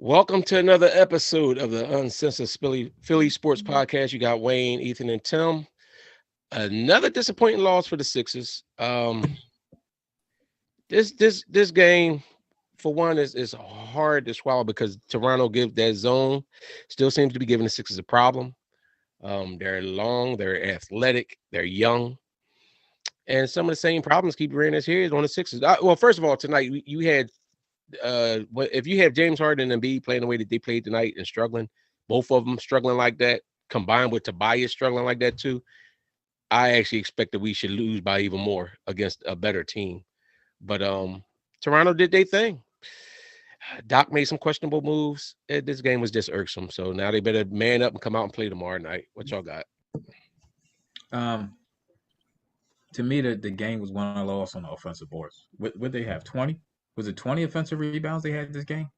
Welcome to another episode of the Uncensored Philly Sports Podcast. You got Wayne, Ethan, and Tim. Another disappointing loss for the Sixers. This game, for one, is hard to swallow because Toronto gives that zone still seems to be giving the Sixers a problem. They're long, they're athletic, they're young, and some of the same problems keep rearing its head on the Sixers. Well, first of all, tonight you had if you have James Harden and Embiid playing the way that they played tonight and struggling, both of them struggling like that, combined with Tobias struggling like that too, I actually expect that we should lose by even more against a better team. But Toronto did their thing. Doc made some questionable moves. This game was just irksome. So now they better man up and come out and play tomorrow night. What y'all got? To me, the game was won or lost on the offensive boards. What they have, 20? Was it 20 offensive rebounds they had this game?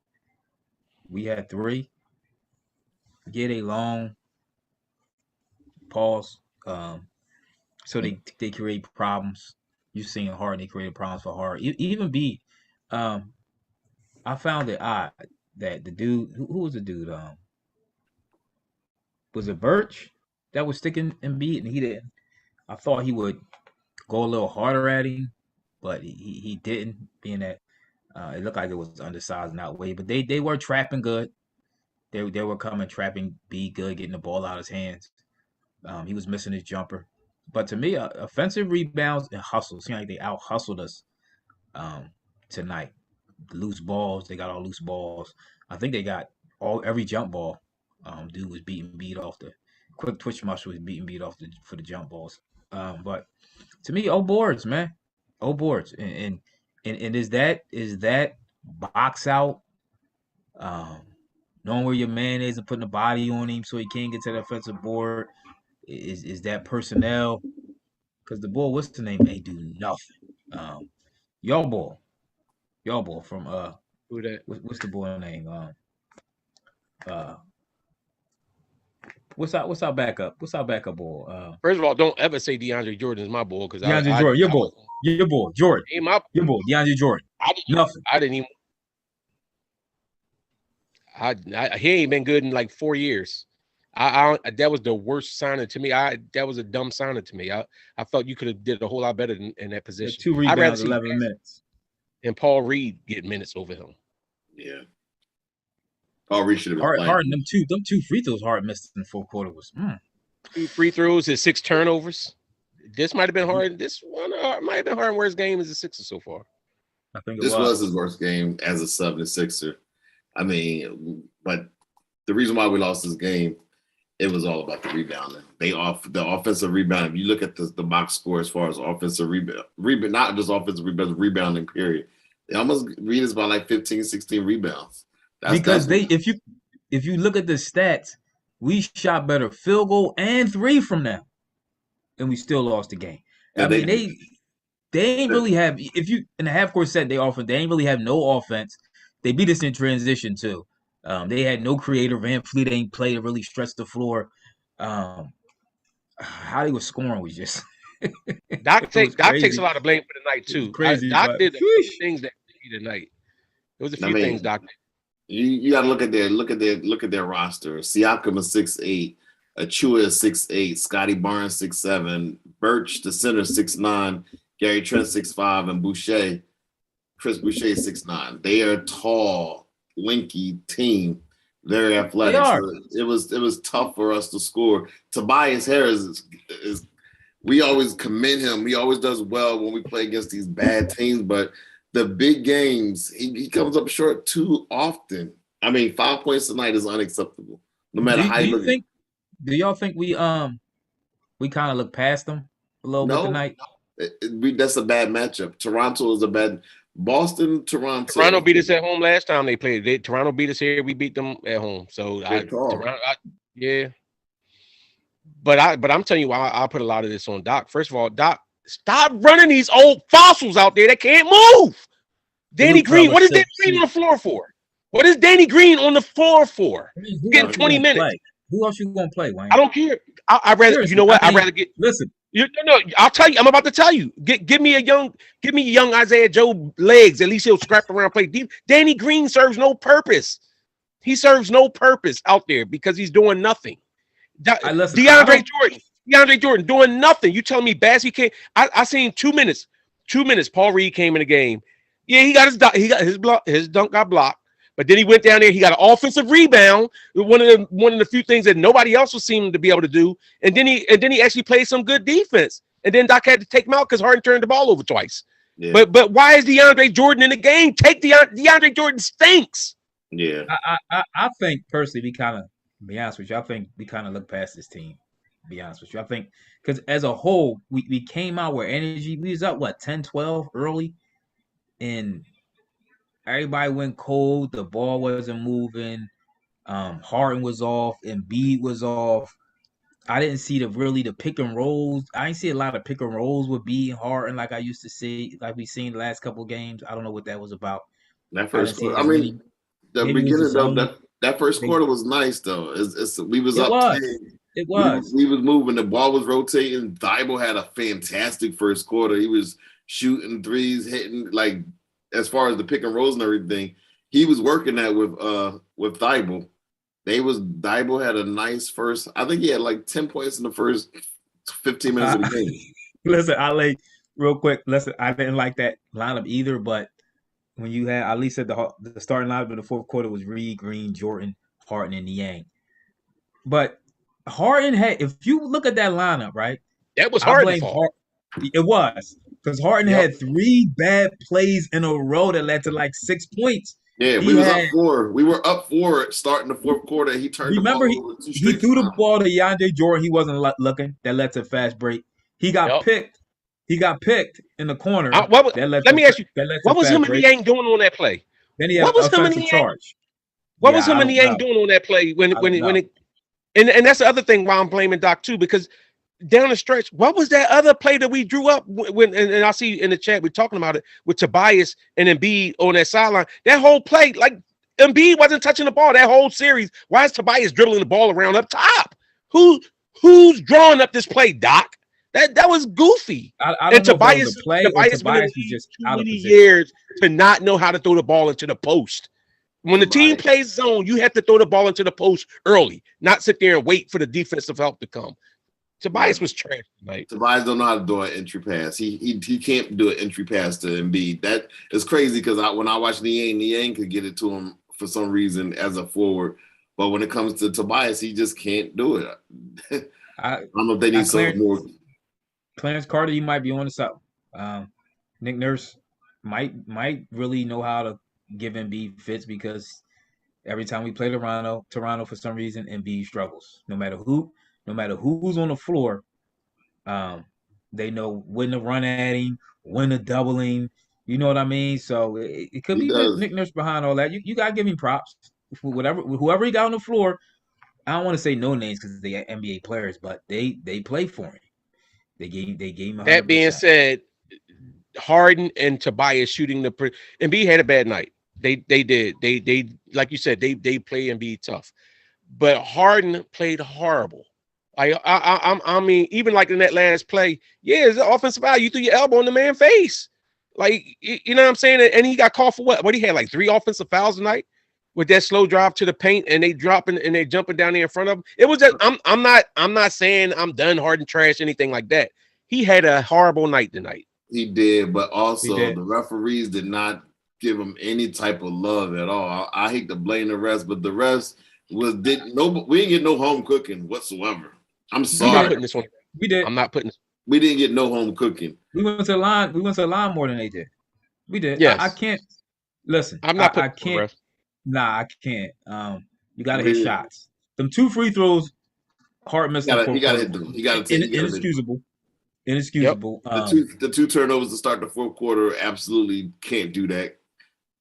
We had 3. Get a long pause. So they create problems. You've seen Harden, they created problems for Harden. Even B, I found it odd that the dude, who was the dude? Was it Birch that was sticking Embiid, and he didn't? I thought he would go a little harder at him, but he didn't, being that it looked like it was undersized in that way. But they were trapping good. They were coming, trapping B good, getting the ball out of his hands. He was missing his jumper. But to me, offensive rebounds and hustle seem like they out hustled us tonight. Loose balls, they got all loose balls. I think they got every jump ball. Dude was beating beat off the quick twitch muscle, was beating beat off for the jump balls. But to me, boards, man, boards, and is that box out, knowing where your man is and putting a body on him so he can't get to the offensive board. Is that personnel? Because the ball, what's the name? They do nothing. Y'all ball from Who that? What's the ball name? What's our backup? What's our backup ball? First of all, don't ever say DeAndre Jordan is my ball because DeAndre Jordan, your ball, Jordan, your ball, DeAndre Jordan. Nothing. I didn't even. He ain't been good in like 4 years. That was the worst signing to me. That was a dumb signing to me. I felt you could have did a whole lot better in that position. 2 rebounds, 11 minutes. And Paul Reed get minutes over him. Yeah. Paul Reed should have been Harden, them two free throws Harden missed in the fourth quarter was 2 free throws and 6 turnovers. This might have been hard. This one might have been Harden's worst game as a Sixer so far. I think this was his worst game as a sub and Sixer. I mean, but the reason why we lost this game, it was all about the rebounding. The offensive rebound. If you look at the box score as far as offensive rebound, not just offensive rebounds, rebounding period. They almost read us by like 15, 16 rebounds. If you look at the stats, we shot better field goal and 3 from them, and we still lost the game. Yeah, they ain't really have. If you in the half court set, they ain't really have no offense. They beat us in transition too. They had no creator. Van Fleet ain't played to really stretch the floor. How they was scoring was just. Doc takes a lot of blame for the night too. Crazy. Doc did a few things that tonight. There was a few things Doc did. You got to look at their roster. Siskam is 6'8", Achiuwa is 6'8", Scotty Barnes 6'7", Birch the center 6'9", Gary Trent 6'5", and Chris Boucher 6'9". They are a tall, lanky team, very athletic. So it was tough for us to score. Tobias Harris is we always commend him. He always does well when we play against these bad teams, but the big games, he comes up short too often. I mean, 5 points tonight is unacceptable. No matter how you look. Do y'all think we kind of look past them a little bit tonight? That's a bad matchup. Toronto is a bad. Toronto beat us at home last time they played. Toronto beat us here. We beat them at home. So yeah. But I'm telling you why I put a lot of this on Doc. First of all, Doc, stop running these old fossils out there that can't move. Danny Green, what is Danny Green on the floor for? What is Danny Green on the floor for? Getting 20 minutes. Play? Who else you gonna play, Wayne? I don't care. I'd rather. Seriously, you know what? I'd rather get. Listen. No. I'll tell you. I'm about to tell you. Give me young Isaiah Joe legs. At least he'll scrap around, play deep. Danny Green serves no purpose. He serves no purpose out there because he's doing nothing. Listen. I don't. DeAndre Jordan doing nothing. You telling me Bassey can't? I seen 2 minutes. 2 minutes. Paul Reed came in the game. Yeah, he got his block. His dunk got blocked. But then he went down there. He got an offensive rebound. One of the few things that nobody else was seeming to be able to do. And then he actually played some good defense. And then Doc had to take him out because Harden turned the ball over twice. Yeah. But why is DeAndre Jordan in the game? Take DeAndre Jordan stinks. Yeah. I think personally we kind of, be honest with you, I think we kind of look past this team. Be honest with you. I think because as a whole, we came out with energy. We was up 10-12 early, and everybody went cold. The ball wasn't moving. Harden was off. Embiid was off. I didn't see the pick and rolls. I didn't see a lot of pick and rolls with Embiid and Harden like I used to see, like we seen the last couple of games. I don't know what that was about. That first quarter, I mean, the beginning of that first quarter was nice though. We was up 10. It was. We was moving. The ball was rotating. Thibault had a fantastic first quarter. He was shooting threes, hitting like as far as the pick and rolls and everything. He was working that with Thibault. Thibault had a nice first. I think he had like 10 points in the first 15 minutes of the game. Listen, real quick. Listen, I didn't like that lineup either, but when you had, at least said the starting lineup in the fourth quarter was Reed, Green, Jordan, Harden, and Niang. But Harden had, if you look at that lineup, right? That was Harden's fault. It was because Harden had 3 bad plays in a row that led to like 6 points. Yeah, we was up 4. We were up 4 starting the fourth quarter. He turned. Remember, the ball he threw the ball to DeAndre Jordan. He wasn't looking. That led to a fast break. He got picked. He got picked in the corner. Let me ask you, what was him and Niang doing on that play? Then he had an offensive charge. What was him and Niang doing on that play when it? And that's the other thing why I'm blaming Doc too, because down the stretch, what was that other play that we drew up when? And I see in the chat we're talking about it with Tobias and Embiid on that sideline. That whole play, like Embiid wasn't touching the ball that whole series. Why is Tobias dribbling the ball around up top? Who's drawing up this play, Doc? That was goofy. I don't know Tobias, if it was a play Tobias was just out of position. Years to not know how to throw the ball into the post. When the team plays zone, you have to throw the ball into the post early, not sit there and wait for the defensive help to come. Tobias was trash tonight. Tobias don't know how to do an entry pass. He can't do an entry pass to Embiid. That is crazy because when I watched Niang could get it to him for some reason as a forward. But when it comes to Tobias, he just can't do it. I don't know if they need some more. Clarence Carter, you might be on to something. Nick Nurse might really know how to give Embiid fits because every time we play Toronto for some reason, Embiid struggles. No matter who's on the floor, they know when to run at him, when to double him. You know what I mean? So it could be Nick Nurse behind all that. You gotta give him props. Whoever he got on the floor, I don't want to say no names because they're NBA players, but they play for him. They gave him 100%. That being said, Harden and Tobias shooting Embiid had a bad night. They did. They like you said, they play Embiid tough. But Harden played horrible. I mean, even like in that last play, it's an offensive foul. You threw your elbow in the man's face. Like, you know what I'm saying? And he got called for what? What, he had like 3 offensive fouls tonight with that slow drive to the paint and they dropping and they jumping down there in front of him. It was just, I'm not saying I'm done Harden trash, anything like that. He had a horrible night tonight. He did, but also the referees did not give him any type of love at all. I hate to blame the refs, but the refs we didn't get no home cooking whatsoever. I'm sorry. I'm not putting this one. We did. I'm not putting this. We didn't get no home cooking. We went to the line. We went to the line more than they did. We did. Yes. I can't listen. I'm not putting. I can't. Nah, I can't. You gotta hit shots. Them 2 free throws. Hard missed. You gotta hit them. You gotta take. Inexcusable. Inexcusable. Yep. The two turnovers to start the fourth quarter absolutely can't do that.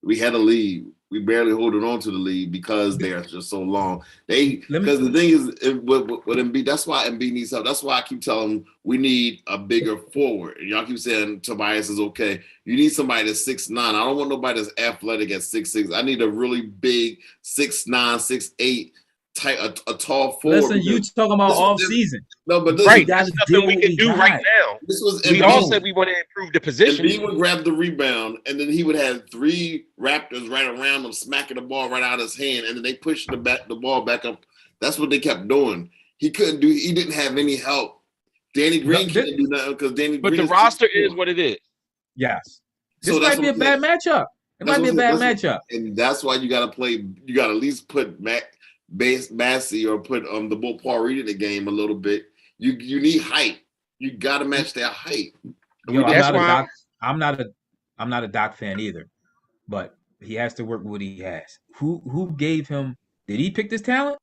We had a lead. We barely holding on to the lead because they are just so long. Because the thing is, with Embiid, that's why Embiid needs help. That's why I keep telling him we need a bigger forward. And y'all keep saying Tobias is okay. You need somebody that's 6'9". I don't want nobody that's athletic at 6'6". I need a really big 6'9", 6'8", a tall forward. Listen, you talking about off season. No, but right. listen, There's nothing we can do right now. this was We all said we want to improve the position. And he would grab the rebound, and then he would have 3 Raptors right around him, smacking the ball right out of his hand, and then they pushed the ball back up. That's what they kept doing. He didn't have any help. Danny Green couldn't do nothing because Danny Green. But the roster is what it is. Yes. This might be a bad matchup. It might be a bad matchup. And that's why you got to play. You got to at least put Massey or put the bull Paul Reed in the game a little bit. You need height. You got to match their height. Yo, I'm not a Doc fan either, but he has to work with what he has. Who gave him? Did he pick this talent?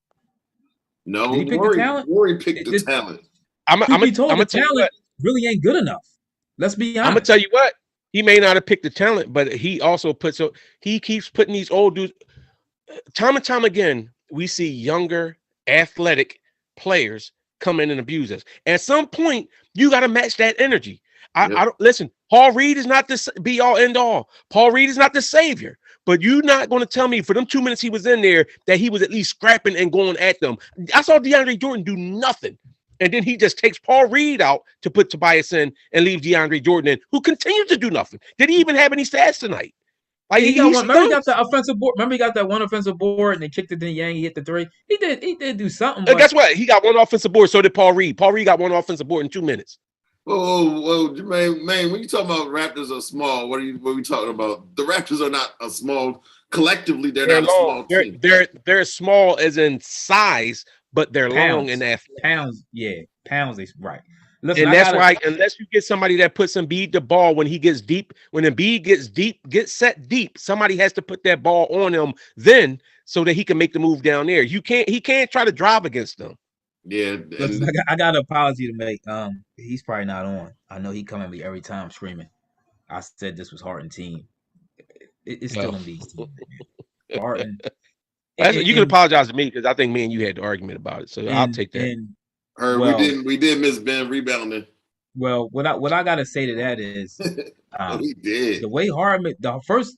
No, did he pick the talent? Rory picked the talent. I'm gonna tell you what, really ain't good enough. Let's be honest. I'm gonna tell you what. He may not have picked the talent, but he also he keeps putting these old dudes. Time and time again, we see younger, athletic players come in and abuse us. At some point, you got to match that energy. I don't listen. Paul Reed is not the be all end all. Paul Reed is not the savior. But you're not going to tell me for them 2 minutes he was in there that he was at least scrapping and going at them. I saw DeAndre Jordan do nothing. And then he just takes Paul Reed out to put Tobias in and leave DeAndre Jordan in, who continues to do nothing. Did he even have any stats tonight? Like remember he got the offensive board. Remember he got that one offensive board and they kicked it to Yang. He hit the 3. He did do something. But guess what? He got one offensive board. So did Paul Reed. Paul Reed got one offensive board in 2 minutes. Whoa, man! When you talk about Raptors are small, what are we talking about? The Raptors are not a small. Collectively, they're not a small team. They're small as in size, but they're long in athletic. Pounds, right. Listen, and that's why, unless you get somebody that puts Embiid the ball when he gets deep, when Embiid gets set deep, somebody has to put that ball on him then so that he can make the move down there. He can't try to drive against them. Yeah. Listen, I got an apology to make. He's probably not on. I know he come at me every time screaming. I said this was Harden team. It's still Embiid's team. Harden. You can apologize to me because I think me and you had the argument about it. So I'll take that. We did miss Ben rebounding. Well, what I gotta say to that is, we did the way Harden the first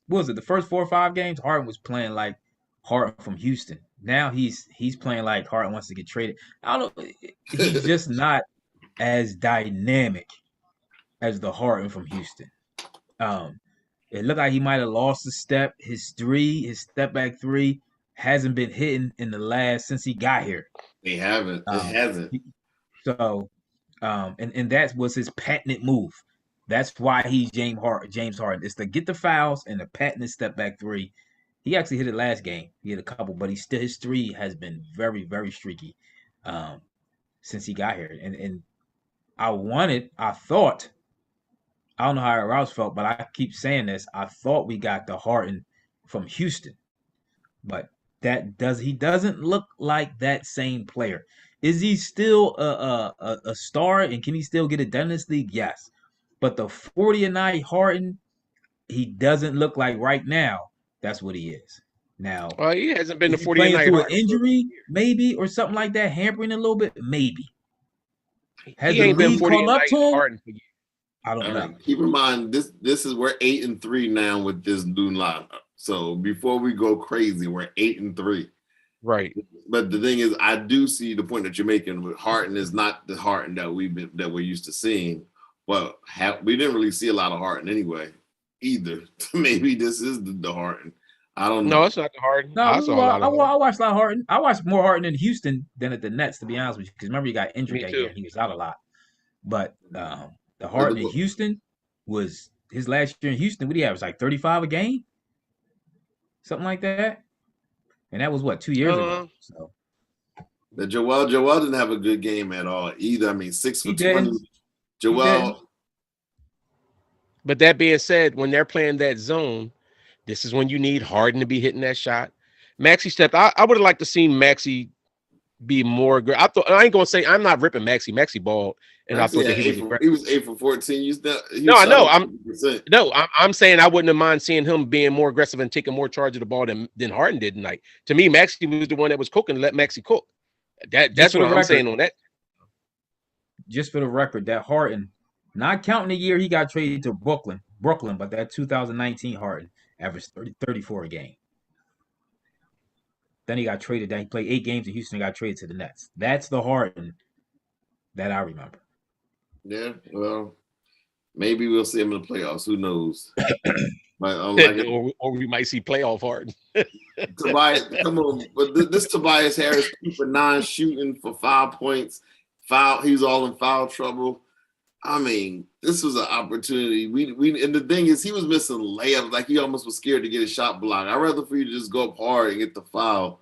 4 or 5 games Harden was playing like Harden from Houston. Now he's playing like Harden wants to get traded. I don't know. He's just not as dynamic as the Harden from Houston. It looked like he might have lost a step. His step back 3 hasn't been hitting in the last since he got here. They haven't. It hasn't. So, and that was his patented move. That's why he's James Harden. It's to get the fouls and the patented step back 3. He actually hit it last game. He hit a couple, but his 3 has been very, very streaky since he got here. And I thought, I don't know how Rouse felt, but I keep saying this. I thought we got the Harden from Houston, but he doesn't look like that same player. Is he still a star and can he still get it done in this league? Yes, but the 40-a-night Harden, he doesn't look like right now. That's what he is now. Well, he hasn't been the 40-a-night through an injury, maybe, or something like that, hampering a little bit, maybe. Has he ain't the been league caught up to him? Harden for years. I don't know. Keep in mind, this is we're 8-3 now with this new lineup. So before we go crazy, we're 8-3. Right. But the thing is, I do see the point that you're making. With Harden is not the Harden that we're used to seeing. Well, we didn't really see a lot of Harden anyway, either. Maybe this is the Harden. I don't know. No, it's not the Harden. No, I watched a lot of Harden. I watched more Harden in Houston than at the Nets, to be honest with you. Because remember, he got injured that year and he was out a lot. But the Harden in Houston was his last year in Houston. What do you have? It was like 35 a game, something like that. And that was 2 years ago. So the Joel didn't have a good game at all either. I mean, 6 for 20. Joel. But that being said, when they're playing that zone, this is when you need Harden to be hitting that shot. Maxey stepped. I would have liked to see Maxey be more aggressive. I ain't gonna say I'm not ripping Maxey. Maxey balled, and Maxey I thought that he was 8 for 14. I know. I'm saying I wouldn't have mind seeing him being more aggressive and taking more charge of the ball than Harden did tonight. To me, Maxey was the one that was cooking. Let Maxey cook. That's what I'm saying on that. Just for the record, that Harden, not counting the year he got traded to Brooklyn, but that 2019 Harden averaged 34 a game. Then he got traded. Then he played 8 games in Houston and got traded to the Nets. That's the Harden that I remember. Yeah, well, maybe we'll see him in the playoffs. Who knows? But or we might see playoff Harden. Tobias, come on. But this Tobias Harris 2 for 9 shooting for 5 points. He's all in foul trouble. I mean, this was an opportunity. We and the thing is, he was missing layups. Like he almost was scared to get a shot blocked. I'd rather for you to just go up hard and get the foul.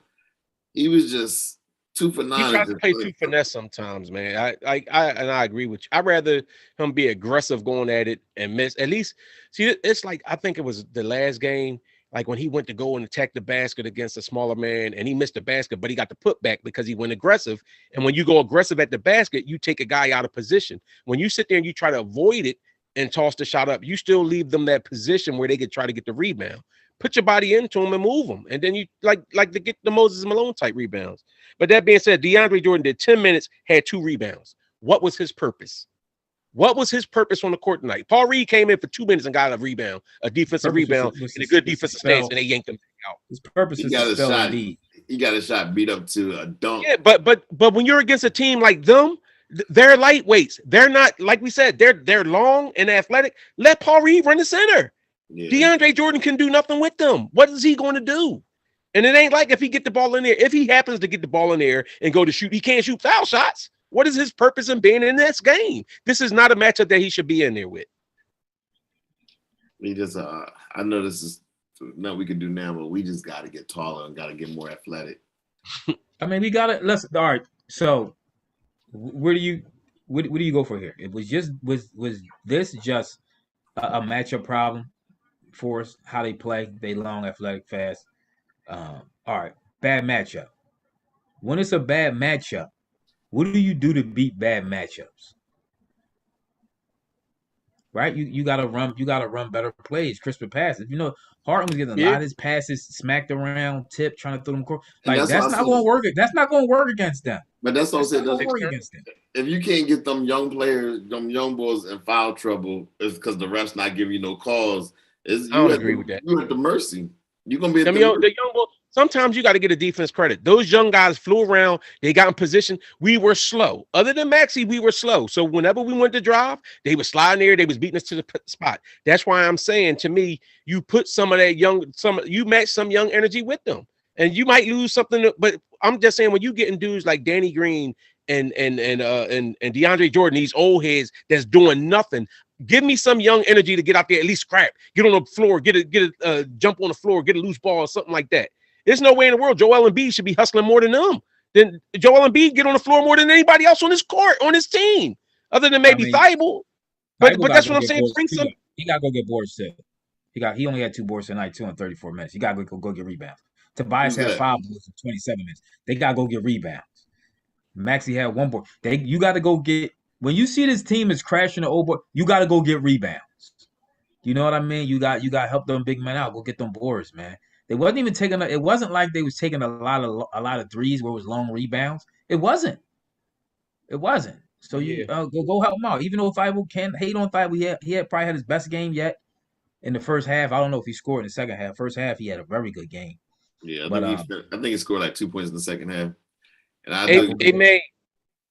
He was just 2 for 9. He tries to play too finesse sometimes, man. I agree with you. I'd rather him be aggressive going at it and miss. At least, see, it's like I think it was the last game, like when he went to go and attack the basket against a smaller man, and he missed the basket, but he got the putback because he went aggressive. And when you go aggressive at the basket, you take a guy out of position. When you sit there and you try to avoid it and toss the shot up, you still leave them that position where they could try to get the rebound. Put your body into them and move them, and then you like to get the Moses Malone type rebounds. But that being said, DeAndre Jordan did 10 minutes, had 2 rebounds. What was his purpose? What was his purpose on the court tonight? Paul Reed came in for 2 minutes and got a rebound, a defensive rebound, and a good defensive stance, and they yanked him out. His purpose is to spell Embiid. He got a shot beat up to a dunk. Yeah, but when you're against a team like them, they're lightweights. They're not, like we said, they're long and athletic. Let Paul Reed run the center. Yeah. DeAndre Jordan can do nothing with them. What is he going to do? And it ain't like if he get the ball in there, if he happens to get the ball in there and go to shoot, he can't shoot foul shots. What is his purpose in being in this game? This is not a matchup that he should be in there with. We just, I know this is nothing we can do now, but we just got to get taller and got to get more athletic. I mean, we got to, all right. So where do you go for here? It was just, was this just a matchup problem for us? How they play? They long, athletic, fast. All right. Bad matchup. When it's a bad matchup, what do you do to beat bad matchups? Right? You gotta run better plays, crisper passes. You know, Harden was getting a lot of his passes smacked around, tip, trying to throw them. Like that's not going to work. That's not going to work against them. But that's what I'm saying. If you can't get them young players, them young boys in foul trouble, it's because the refs not giving you no calls. I don't agree with that. You're at the mercy. You're gonna be at the young boys. Sometimes you got to get a defense credit. Those young guys flew around. They got in position. We were slow. Other than Maxey, we were slow. So whenever we went to drive, they were sliding there. They was beating us to the spot. That's why I'm saying, to me, you put some of that you match some young energy with them, and you might lose something. But I'm just saying, when you getting dudes like Danny Green and DeAndre Jordan, these old heads that's doing nothing. Give me some young energy to get out there, at least scrap, get on the floor, get a jump on the floor, get a loose ball or something like that. There's no way in the world Joel Embiid should be hustling more than them. Then Joel Embiid get on the floor more than anybody else on his court, on his team, other than maybe Thibault. But that's what I'm saying. He got to go get boards too. He only had 2 boards tonight, 2 in 34 minutes. You got to go get rebounds. Tobias had 5 boards in 27 minutes. They got to go get rebounds. Maxey had 1 board. You got to go get. When you see this team is crashing the old board, you got to go get rebounds. You know what I mean? You got to help them big men out. Go get them boards, man. They wasn't even taking. It wasn't like they was taking a lot of threes where it was long rebounds. It wasn't. So you go help him out. Even though Thibault can't hate on Thibault, he had probably had his best game yet in the first half. I don't know if he scored in the second half. First half, he had a very good game. Yeah, I think he scored like 2 points in the second half. And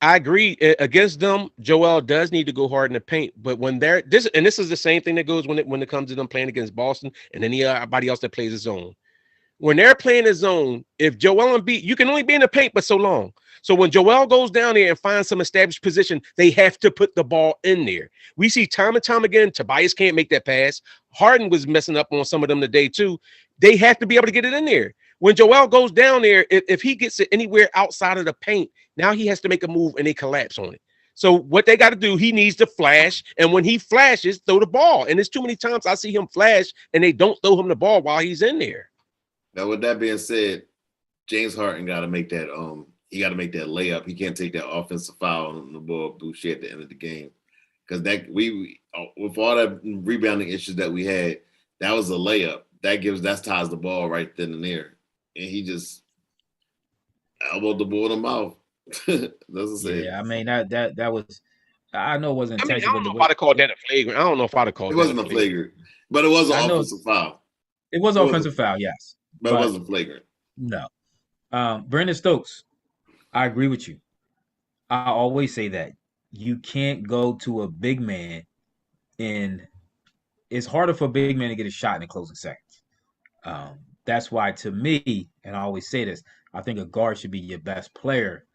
I agree. Against them, Joel does need to go hard in the paint. But when this is the same thing that goes when it comes to them playing against Boston and anybody else that plays a zone. When they're playing a zone, if Joel Embiid, you can only be in the paint but so long. So when Joel goes down there and finds some established position, they have to put the ball in there. We see time and time again, Tobias can't make that pass. Harden was messing up on some of them today too. They have to be able to get it in there. When Joel goes down there, if he gets it anywhere outside of the paint, now he has to make a move and they collapse on it. So what they got to do, he needs to flash. And when he flashes, throw the ball. And there's too many times I see him flash and they don't throw him the ball while he's in there. Now, with that being said, James Harden got to make that he got to make that layup. He can't take that offensive foul on the ball Boucher at the end of the game. Because that we with all the rebounding issues that we had, that was a layup. That ties the ball right then and there. And he just elbowed the ball in the mouth. That's I mean that was. I know it wasn't intentional. I don't know if I'd have called that a flagrant. I don't know if I'd have called it. It wasn't a flagrant, but it was an offensive foul. It was an offensive foul, yes. But it wasn't flagrant. No. Brandon Stokes, I agree with you. I always say that you can't go to a big man, and it's harder for a big man to get a shot in the closing seconds. That's why, to me, and I always say this, I think a guard should be your best player,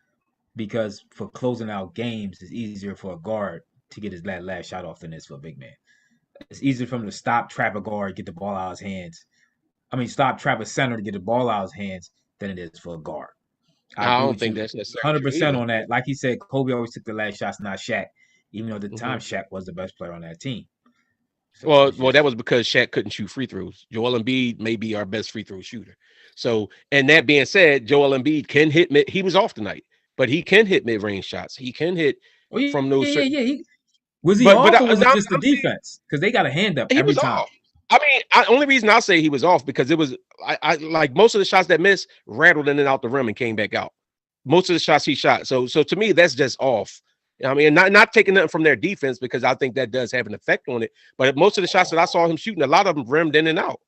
because for closing out games, it's easier for a guard to get his last shot off than it is for a big man. It's easier for him to stop, trap a guard, get the ball out of his hands. I mean, stop, trap a center to get the ball out of his hands than it is for a guard. I I agree don't with think you that's necessarily true 100% either. on that. Like he said, Kobe always took the last shots, not Shaq, even though at the time Mhm. Shaq was the best player on that team. So Well, it's well, that just was because Shaq couldn't shoot free throws. Joel Embiid may be our best free throw shooter. So, and that being said, Joel Embiid can hit mid. He was off tonight, but he can hit mid range shots. He can hit oh yeah, from yeah, those yeah, certain. yeah. Was he off or was it I'm just the defense? Because they got a hand up saying he every was time. off. I mean, only reason I'll say he was off because it was I like most of the shots that missed rattled in and out the rim and came back out. Most of the shots he shot. So to me, that's just off. I mean, not taking nothing from their defense because I think that does have an effect on it. But most of the shots that I saw him shooting, a lot of them rimmed in and out.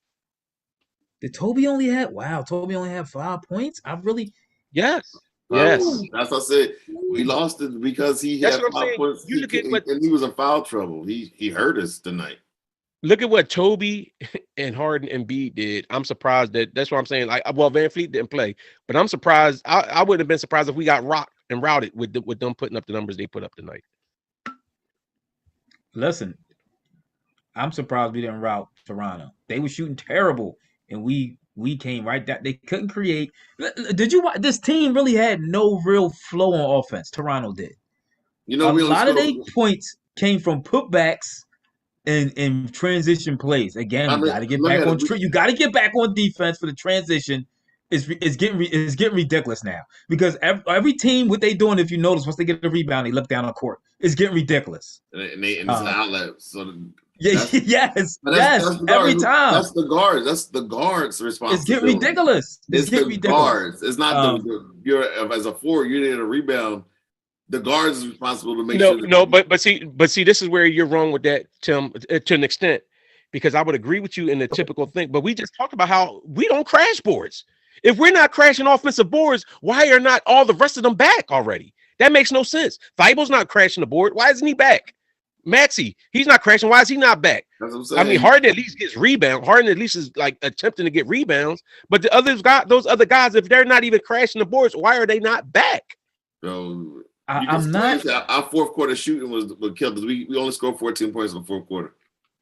Did Toby only had 5 points? I really Yes. That's Yes. what I said. We lost it because he That's had what I'm 5 saying. points. You look at what And he was in foul trouble. He hurt us tonight. look at what Toby and Harden and Embiid did. I'm surprised that's what I'm saying. Like, well, Van Fleet didn't play, but I'm surprised. I wouldn't have been surprised if we got rocked and routed with them putting up the numbers they put up tonight. listen. I'm surprised we didn't rout Toronto. They were shooting terrible, and we came right down. They couldn't create. Did you watch? This team really had no real flow on offense. Toronto did. You know, A we only lot of their scored. points came from putbacks and transition plays. Again, I we mean, got to get look back at on. it. You got to get back on defense for the transition. It's getting ridiculous now because every team, what they doing, if you notice, once they get a rebound, they look down on court. It's getting ridiculous. And it's an outlet. So Yeah, that's, yes, that's the every guards. time. That's the guards. That's the guards' responsibility. It's getting ridiculous. It's getting the ridiculous. guards. It's not you're as a forward. You need a rebound. The guards is responsible to make No, sure. no, but see, this is where you're wrong with that, Tim, to an extent, because I would agree with you in the typical thing. But we just talked about how we don't crash boards. If we're not crashing offensive boards, why are not all the rest of them back already? That makes no sense. Thibault's not crashing the board. Why isn't he back? Maxey, he's not crashing. Why is he not back? That's what I'm saying. I mean, Harden at least gets rebound. Harden at least is like attempting to get rebounds. But those other guys, if they're not even crashing the boards, why are they not back? So I'm not. Our fourth quarter shooting was killed because we only scored 14 points in the fourth quarter.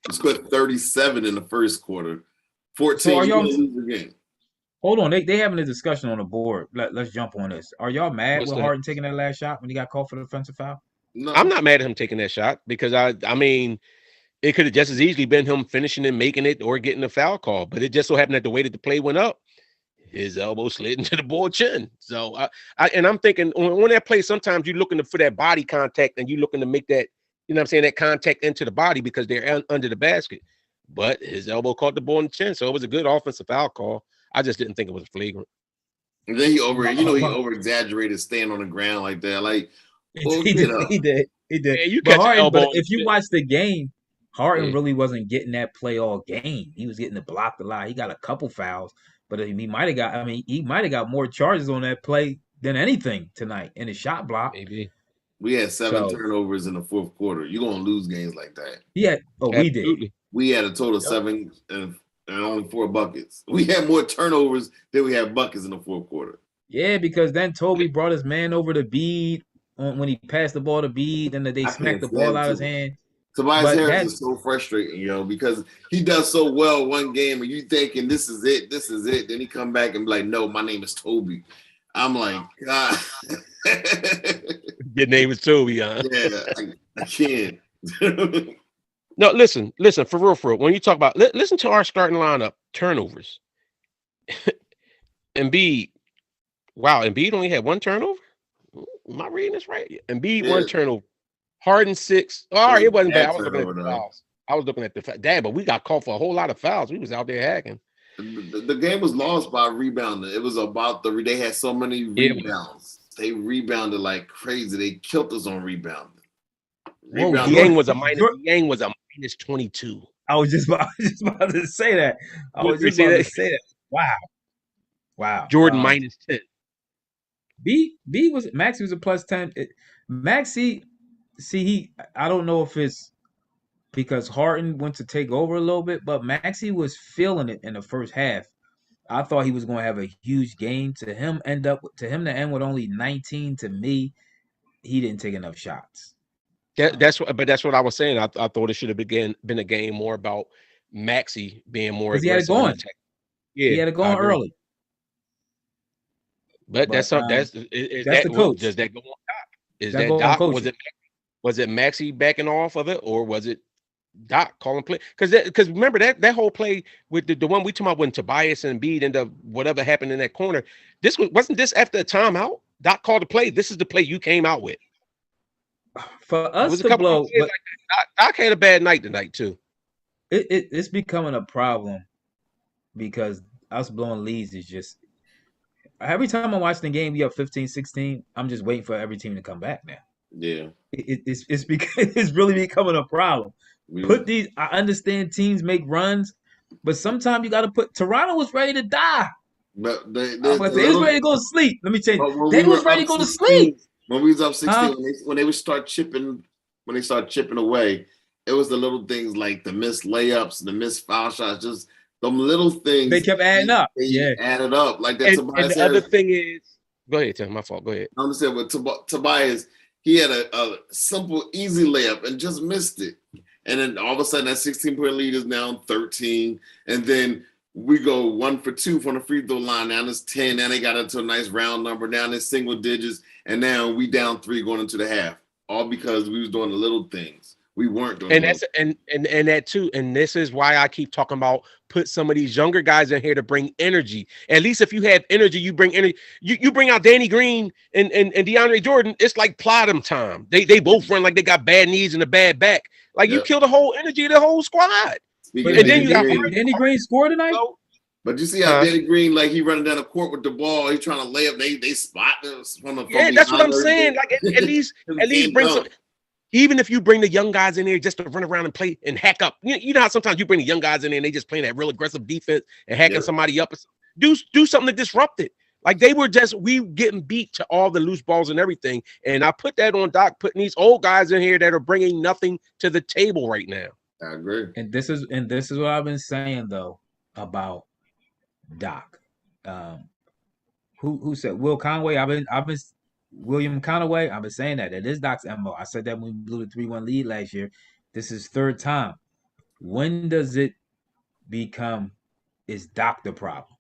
We scored 37 in the first quarter. 14. So are y'all lose the game. Hold on, they having a discussion on the board. Let's jump on this. Are y'all mad What's with that? Harden taking that last shot when he got called for the defensive foul? No, I'm not mad at him taking that shot because I mean, it could have just as easily been him finishing and making it or getting a foul call. But it just so happened that the way that the play went up, his elbow slid into the board chin. So I'm thinking on that play, sometimes you're looking for that body contact and you're looking to make that, you know what I'm saying, that contact into the body because they're under the basket. But his elbow caught the ball in the chin. So it was a good offensive foul call. I just didn't think it was flagrant. And then he over exaggerated staying on the ground like that. Like, he did. Yeah, you But catch Harden, elbow. but if you watch the game, Harden Yeah. really wasn't getting that play all game. He was getting the block a lot. He got a couple fouls, but he might have got. I mean, he might have got more charges on that play than anything tonight in his shot block. Maybe. We had 7 turnovers in the fourth quarter. You're gonna lose games like that. Yeah. Oh, Absolutely. we did. We had a total of 7 and only 4 buckets. We had more turnovers than we had buckets in the fourth quarter. Yeah, because then Toby brought his man over to Bede when he passed the ball to Bede, and they smacked the ball out of his hand. Tobias Harris is so frustrating, because he does so well one game, and you thinking this is it. Then he come back and be like, "No, my name is Toby." I'm like, God. Your name is Toby, huh? Yeah, I can't. No, listen, for real. When you talk about, listen to our starting lineup, turnovers. Embiid, Embiid only had 1 turnover? Am I reading this right? Embiid, 1 turnover. Harden, 6. All right, it wasn't bad. I was looking at the fouls. But we got called for a whole lot of fouls. We was out there hacking. The game was lost by rebounding. It was about they had so many rebounds. They rebounded like crazy. They killed us on rebounding. Yang was a minus 22. I was just about to say that. Wow. Jordan minus 10. Maxey was a plus 10. Maxey, see, I don't know if it's because Harden went to take over a little bit, but Maxey was feeling it in the first half. I thought he was going to have a huge game. To him to end with only 19. To me, he didn't take enough shots. That's what I was saying. I thought it should have been a game more about Maxey being more Because he had it aggressive in going. attack. He Yeah, had it I going agree. early. But But that's that's the coach. does that go on Doc? Is That that go on Doc? coaching. Was it Maxey backing off of it, or was it Doc calling play? Because remember that whole play with the one we talking about when Tobias and Embiid end up whatever happened in that corner. Wasn't this after a timeout? Doc called the play. This is the play you came out with. For It us was a to couple of blow, plays but like that. Doc had a bad night tonight too. it's becoming a problem because us blowing leads is just every time I watch the game, we up 15-16. I'm just waiting for every team to come back now. Yeah. It's really becoming a problem. I understand teams make runs, but sometimes you got to put. Toronto was ready to die. But they was ready to go to sleep. Let me tell you, they was ready to go to sleep. When we was up 16, when they would start chipping, away, it was the little things like the missed layups, the missed foul shots, just them little things. They kept adding up. They added up like that. And the other thing is, go ahead, Tim. My fault. Go ahead. I understand, but Tobias, he had a simple, easy layup and just missed it. And then all of a sudden, that 16-point lead is now 13. And then we go 1 for 2 from the free throw line. Now it's 10. Now they got into a nice round number. Now it's single digits. And now we down 3 going into the half. All because we was doing the little things. We weren't doing. And that's and that too. And this is why I keep talking about put some of these younger guys in here to bring energy. At least if you have energy, you bring energy. You bring out Danny Green and DeAndre Jordan. It's like Plot'em time. They both run like they got bad knees and a bad back. Like you kill the whole energy of the whole squad. And then you got Danny Green scored tonight. But you see how Danny Green, like he running down the court with the ball, he's trying to lay up. They spot this from the that's what I'm saying. Like at least bring some. Even if you bring the young guys in here just to run around and play and hack up, you know how sometimes you bring the young guys in there and they just playing that real aggressive defense and hacking somebody up. Do something to disrupt it. Like we getting beat to all the loose balls and everything. And I put that on Doc, putting these old guys in here that are bringing nothing to the table right now. I agree. And this is what I've been saying though about Doc. Who said Will Conway? I've been William Conaway, I've been saying that. That is Doc's MO. I said that when we blew the 3-1 lead last year. This is third time. When does it become, is Doc the problem?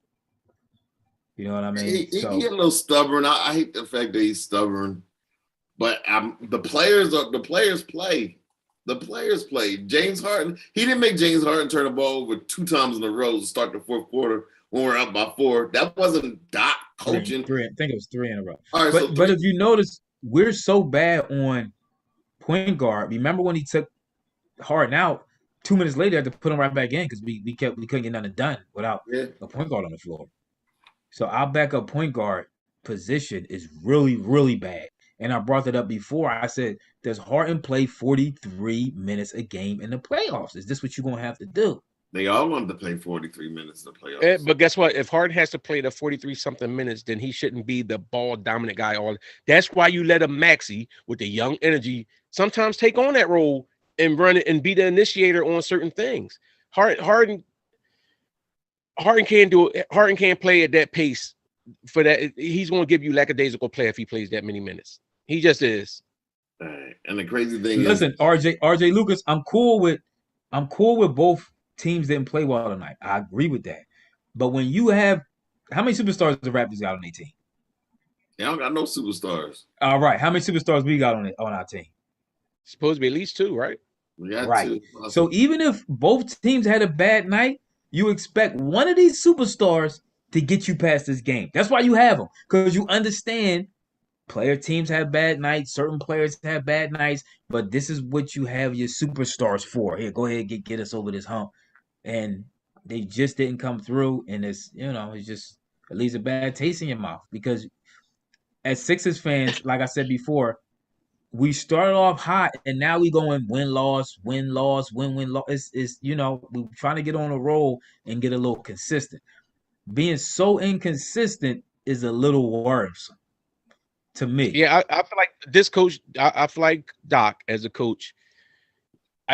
You know what I mean? He a little stubborn. I hate the fact that he's stubborn. But the players play. The players play. James Harden, he didn't make James Harden turn the ball over 2 times in a row to start the fourth quarter when we're up by 4. That wasn't Doc coaching. I think it was 3 in a row. All right, but if you notice, we're so bad on point guard. Remember when he took Harden out, 2 minutes later, had to put him right back in because we couldn't get nothing done without a point guard on the floor. So our backup point guard position is really, really bad. And I brought that up before. I said, does Harden play 43 minutes a game in the playoffs? Is this what you're going to have to do? They all wanted to play 43 minutes in the playoffs. But guess what? If Harden has to play the 43-something minutes, then he shouldn't be the ball-dominant guy. That's why you let a Maxey with the young energy sometimes take on that role and run it and be the initiator on certain things. Harden can't do it. Harden can't play at that pace for that. He's going to give you lackadaisical play if he plays that many minutes. He just is. All right. And the crazy thing is, RJ Lucas, I'm cool with both teams didn't play well tonight. I agree with that. But when you have, how many superstars the Raptors got on their team? They don't got no superstars. All right. How many superstars we got on our team? Supposed to be at least 2, right? We got right. 2. So even if both teams had a bad night, you expect one of these superstars to get you past this game. That's why you have them, because you understand teams have bad nights, certain players have bad nights, but this is what you have your superstars for. Here, go ahead, get us over this hump. And they just didn't come through, and it's just it leaves a bad taste in your mouth, because as Sixers fans, like I said before, we started off hot and now we going win-loss, win-loss, win-win-loss. It's we're trying to get on a roll and get a little consistent. Being so inconsistent is a little worrisome. To me. Yeah, I feel like this coach. I feel like Doc as a coach.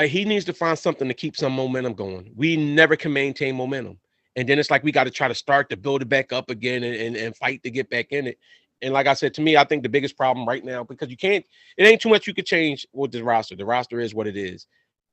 He needs to find something to keep some momentum going. We never can maintain momentum, and then it's like we got to try to start to build it back up again and fight to get back in it. And like I said, to me, I think the biggest problem right now, because you can't, it ain't too much you could change with the roster. The roster is what it is.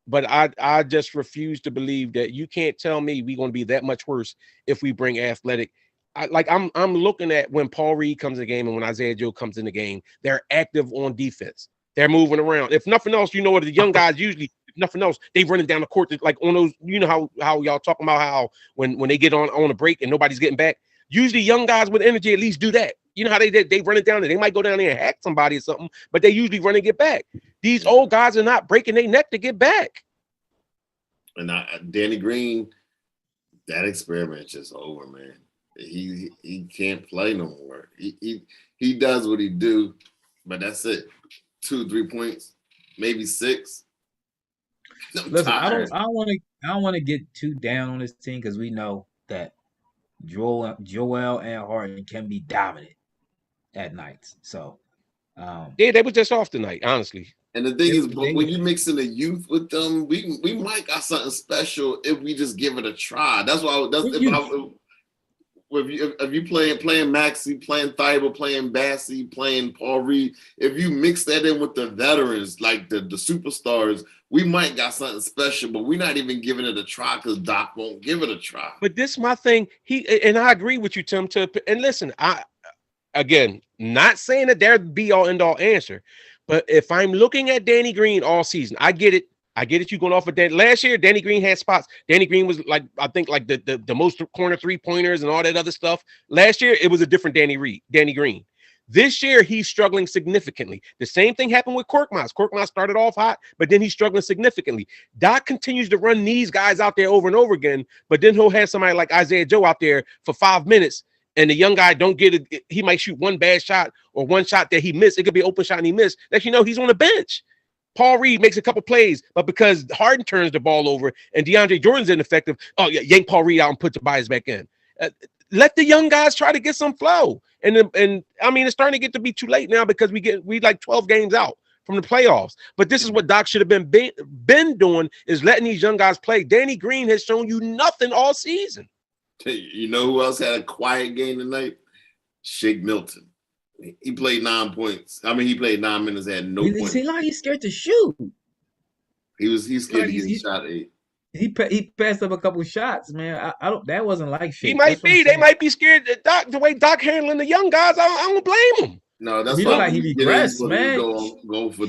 But I just refuse to believe that you can't tell me we're going to be that much worse if we bring athletic. I'm looking at when Paul Reed comes in the game and when Isaiah Joe comes in the game, they're active on defense. They're moving around. If nothing else, you know what the young guys usually, if nothing else, they running down the court like on those, you know how y'all talking about how when they get on a break and nobody's getting back. Usually young guys with energy at least do that. You know how they run it down there. They might go down there and hack somebody or something, but they usually run and get back. These old guys are not breaking their neck to get back. And Danny Green, that experiment just over, man. He can't play no more. He does what he do, but that's it. 2-3 points, maybe 6. Listen, I don't want to get too down on this team because we know that Joel and Harden can be dominant at nights. So yeah, they were just off tonight, honestly. And the thing is, when you mix in the youth with them, we might got something special if we just give it a try. That's why. If you playing Maxey, playing Thibault, playing Bassey, playing Paul Reed, if you mix that in with the veterans, like the superstars, we might got something special, but we're not even giving it a try because Doc won't give it a try. But this is my thing. And I agree with you, Tim. And listen, again, not saying that they're the be all end all answer, but if I'm looking at Danny Green all season, I get it. You going off of that. Last year, Danny Green had spots. Danny Green was like, I think like the most corner 3-pointers and all that other stuff. Last year, it was a different Danny Green. This year, he's struggling significantly. The same thing happened with Korkmaz. Korkmaz started off hot, but then he's struggling significantly. Doc continues to run these guys out there over and over again, but then he'll have somebody like Isaiah Joe out there for 5 minutes, and the young guy don't get it. He might shoot one bad shot or one shot that he missed. It could be an open shot and he missed. Next, he's on the bench. Paul Reed makes a couple plays, but because Harden turns the ball over and DeAndre Jordan's ineffective, yank Paul Reed out and put Tobias back in. Let the young guys try to get some flow. And I mean, it's starting to get to be too late now because we like 12 games out from the playoffs. But this is what Doc should have been doing, is letting these young guys play. Danny Green has shown you nothing all season. You know who else had a quiet game tonight? Shake Milton. He played 9 points. I mean, he played 9 minutes, had no points. He like he's scared to shoot. He's scared to get a shot 8. He passed up a couple shots, man. I don't. That wasn't like shit. He might be. They might be scared. Doc, the way Doc handling the young guys, I don't blame him. No, that's he why like he regressed, man. Go for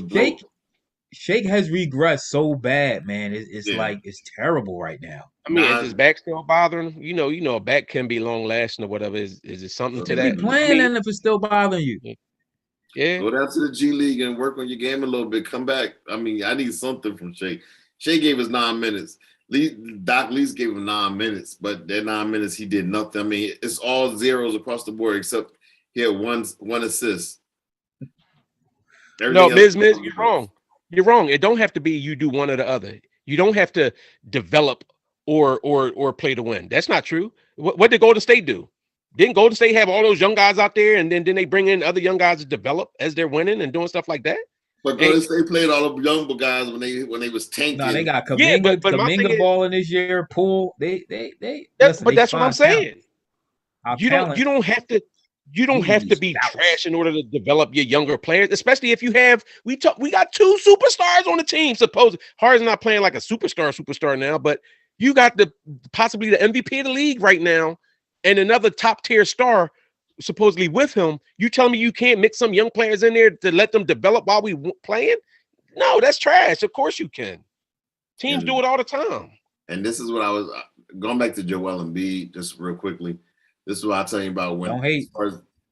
Shake has regressed so bad, man. It's like it's terrible right now. I mean, is his back still bothering him? You know, a back can be long lasting or whatever. Is it something to that? Be playing and if it's still bothering you. Yeah. Go down to the G League and work on your game a little bit. Come back. I mean, I need something from Shake. Shake gave us 9 minutes. Doc Lees gave him 9 minutes, but that 9 minutes he did nothing. I mean, it's all zeros across the board except he had one assist. No, Miz, you're wrong. You're wrong. It don't have to be you do one or the other. You don't have to develop or play to win. That's not true. What did Golden State do? Didn't Golden State have all those young guys out there, and then they bring in other young guys to develop as they're winning and doing stuff like that? But Golden State played all the young guys when they was tanking. No, they got Kaminga balling this year. Poole, they. But that's what I'm saying. You don't have to be trash in order to develop your younger players, especially if you have. We got 2 superstars on the team. Suppose Harden's not playing like a superstar now, but you got possibly the MVP of the league right now, and another top tier star supposedly with him. You tell me you can't mix some young players in there to let them develop while we playing? No, that's trash. Of course you can. Teams do it all the time. And this is what I was going back to Joel Embiid just real quickly. This is what I'll tell you about when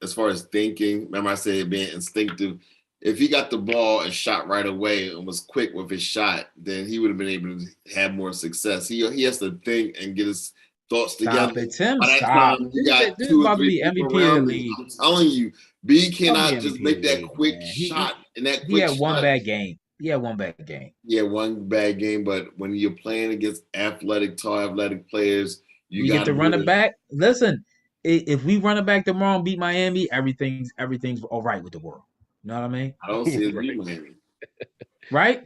as far as thinking. Remember I said being instinctive. If he got the ball and shot right away and was quick with his shot, then he would have been able to have more success. He has to think and get his thoughts together. Tim, stop. You got this 2 is or about to 3 be people MVP of the around league. I'm telling you, B cannot just make that quick shot. And that quick he had one bad game. Yeah, one bad game. But when you're playing against tall athletic players, you get to run it back. Listen, if we run it back tomorrow and beat Miami, everything's all right with the world. You know what I mean? I don't see it Right. beat Miami. Right?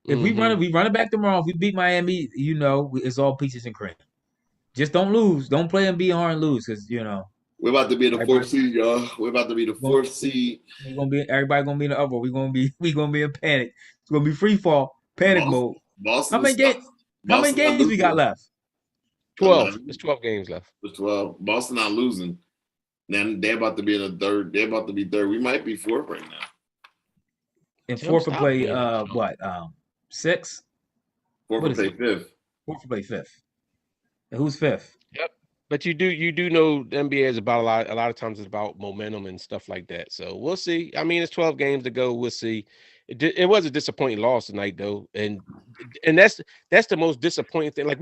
If we Mhm. run it back tomorrow. If we beat Miami, it's all peaches and cream. Just don't lose. Don't play and be hard and lose, because We're about to be the everybody fourth seed, y'all. We're about to be the gonna, fourth seed. everybody gonna be in the upper. We gonna be in panic. It's gonna be free fall, panic Boston, mode. How Boston is many games? How many Boston not games we got losing. left? 12. 11. It's 12 games left. It's 12. Boston not losing. Then they're about to be in the third. They're about to be third. We might be fourth right now. And Tim, fourth will stop play being a chump. what? Six? Fourth What will is play it? fifth. Fourth will play fifth. And who's fifth? Yep. But you do know the NBA is about a lot of times it's about momentum and stuff like that. So we'll see. I mean, it's 12 games to go. We'll see. It was a disappointing loss tonight though. And that's the most disappointing thing. Like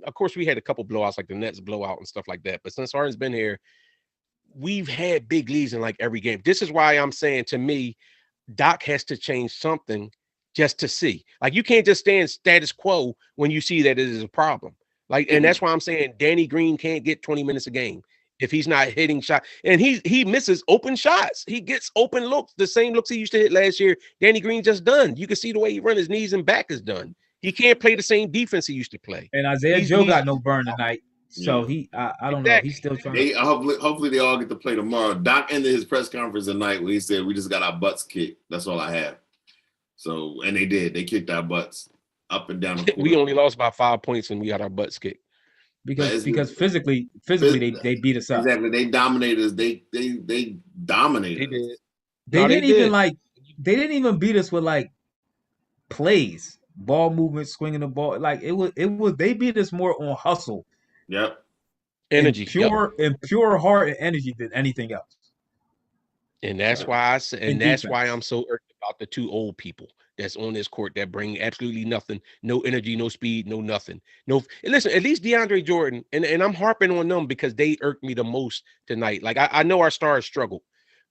of course we had a couple blowouts like the Nets blowout and stuff like that. But since Harden's been here, we've had big leads in like every game. This is why I'm saying, to me, Doc has to change something just to see. Like, you can't just stand status quo when you see that it is a problem. Like, and that's why I'm saying Danny Green can't get 20 minutes a game if he's not hitting shots. And he misses open shots. He gets open looks, the same looks he used to hit last year. Danny Green just done. You can see the way he run, his knees and back is done. He can't play the same defense he used to play. And Isaiah He's Joe got no burn tonight. So Yeah. I don't know. He's still trying to. Hopefully they all get to play tomorrow. Doc ended his press conference tonight when he said, "We just got our butts kicked. That's all I have." So, and they did. They kicked our butts up and down the court. We only lost by 5 points and we got our butts kicked. Because physically they beat us up. Exactly. They dominated us. They dominated They us. did. They No, didn't they even did. they didn't even beat us with like plays, ball movement, swinging the ball. Like it was they beat us more on hustle, Yep. Energy. and pure heart and energy than anything else. And that's why I said, and defense. that's why I'm so irked about the two old people that's on this court that bring absolutely nothing, no energy, no speed, no nothing. No, listen, at least DeAndre Jordan, and I'm harping on them because they irked me the most tonight. Like, I know our stars struggle,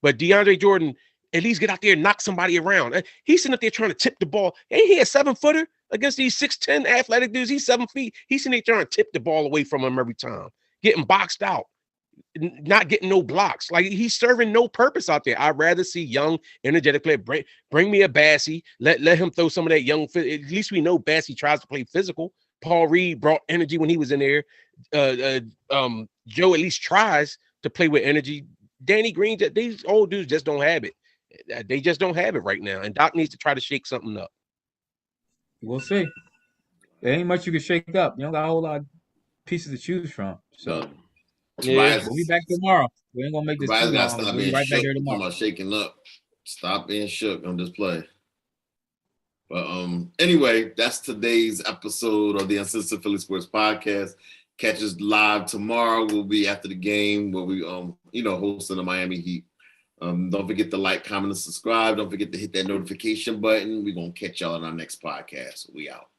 but DeAndre Jordan at least get out there and knock somebody around. He's sitting up there trying to tip the ball. Ain't he a 7-footer against these 6'10" athletic dudes? He's 7 feet. He's sitting there trying to tip the ball away from him every time, getting boxed out, not getting no blocks. Like, he's serving no purpose out there. I'd rather see young, energetic player. Bring me a Bassey. Let him throw some of that young. At least we know Bassey tries to play physical. Paul Reed brought energy when he was in there. Joe at least tries to play with energy. Danny Green, these old dudes just don't have it. They just don't have it right now. And Doc needs to try to shake something up. We'll see. There ain't much you can shake up. You don't got a whole lot of pieces to choose from. So Yeah. we'll be back tomorrow. We ain't gonna make this too long. Stop We'll being be right back shook. here Talking tomorrow. about shaking up. Stop being shook on this play. But anyway, that's today's episode of the Uncensored Philly Sports Podcast. Catch us live tomorrow. We'll be after the game where we hosting the Miami Heat. Don't forget to like, comment, and subscribe. Don't forget to hit that notification button. We're gonna catch y'all in our next podcast. We out.